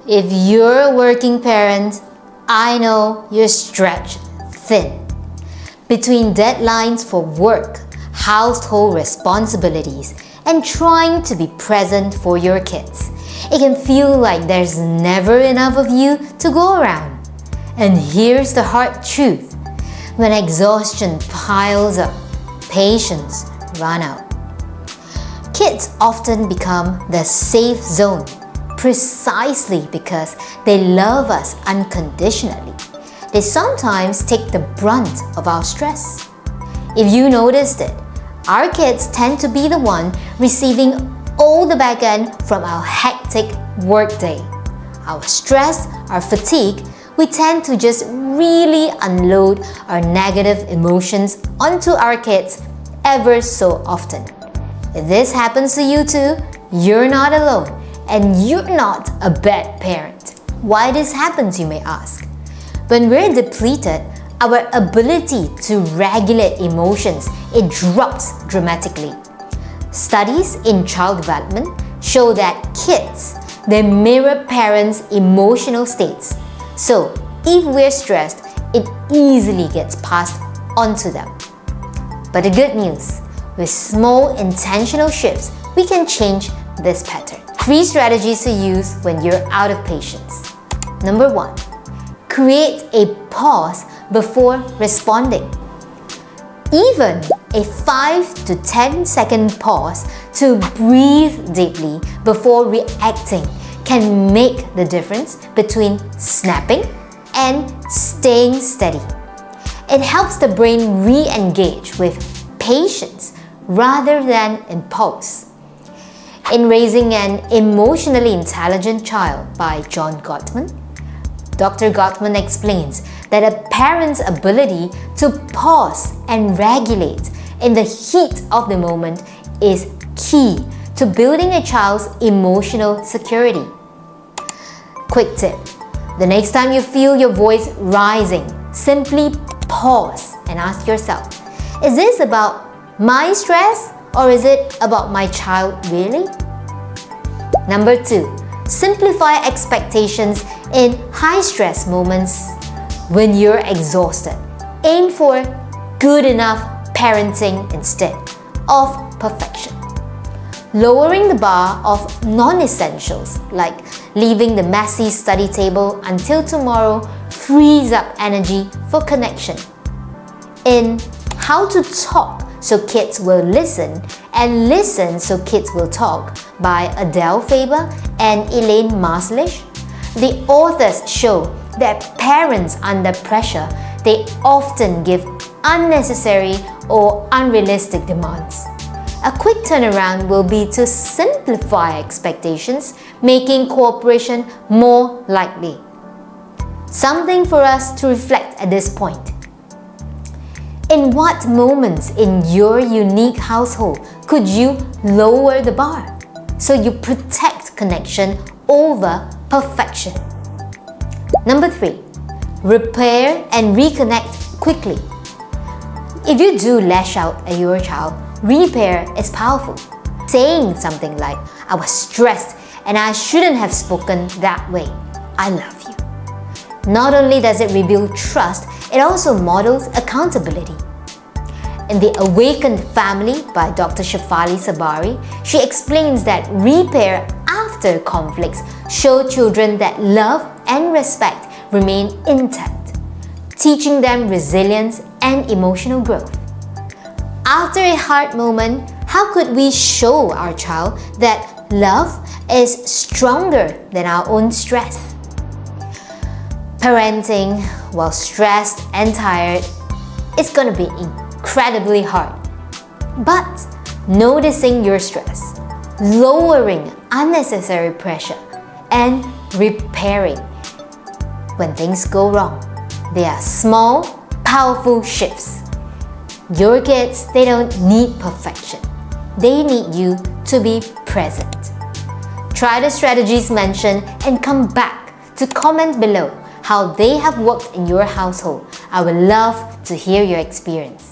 If you're a working parent, I know you're stretched thin. Between deadlines for work, household responsibilities, and trying to be present for your kids, it can feel like there's never enough of you to go around. And here's the hard truth. When exhaustion piles up, patience runs out. Kids often become the safe zone precisely because they love us unconditionally. They sometimes take the brunt of our stress. If you noticed it, our kids tend to be the one receiving all the back end from our hectic workday. Our stress, our fatigue, we tend to just really unload our negative emotions onto our kids ever so often. If this happens to you too, you're not alone and you're not a bad parent. Why this happens, you may ask? When we're depleted, our ability to regulate emotions, it drops dramatically. Studies in child development show that kids, they mirror parents' emotional states. So, if we're stressed, it easily gets passed on to them. But the good news, with small intentional shifts, we can change this pattern. 3 strategies to use when you're out of patience. Number 1, create a pause before responding. Even a 5 to 10 second pause to breathe deeply before reacting can make the difference between snapping and staying steady. It helps the brain re-engage with patience rather than impulse. In Raising an Emotionally Intelligent Child by John Gottman, Dr. Gottman explains that a parent's ability to pause and regulate in the heat of the moment is key to building a child's emotional security. Quick tip: the next time you feel your voice rising, simply pause and ask yourself, is this about my stress or is it about my child really? Number 2, simplify expectations in high-stress moments. When you're exhausted, aim for good enough parenting instead of perfection. Lowering the bar of non-essentials like leaving the messy study table until tomorrow frees up energy for connection. In How to Talk So Kids Will Listen and Listen So Kids Will Talk by Adele Faber and Elaine Marslish, the authors show that parents under pressure, they often give unnecessary or unrealistic demands. A quick turnaround will be to simplify expectations, making cooperation more likely. Something for us to reflect at this point. In what moments in your unique household could you lower the bar so you protect connection over perfection? Number 3, repair and reconnect quickly. If you do lash out at your child, repair is powerful. Saying something like, I was stressed and I shouldn't have spoken that way. I love you. Not only does it rebuild trust, it also models accountability. In The Awakened Family by Dr. Shefali Sabari, she explains that repair after conflicts show children that love and respect remain intact, teaching them resilience and emotional growth. After a hard moment, how could we show our child that love is stronger than our own stress? Parenting while stressed and tired is going to be incredibly hard. But noticing your stress, lowering unnecessary pressure, and repairing when things go wrong, they are small, powerful shifts. Your kids, they don't need perfection. They need you to be present. Try the strategies mentioned and come back to comment below how they have worked in your household. I would love to hear your experience.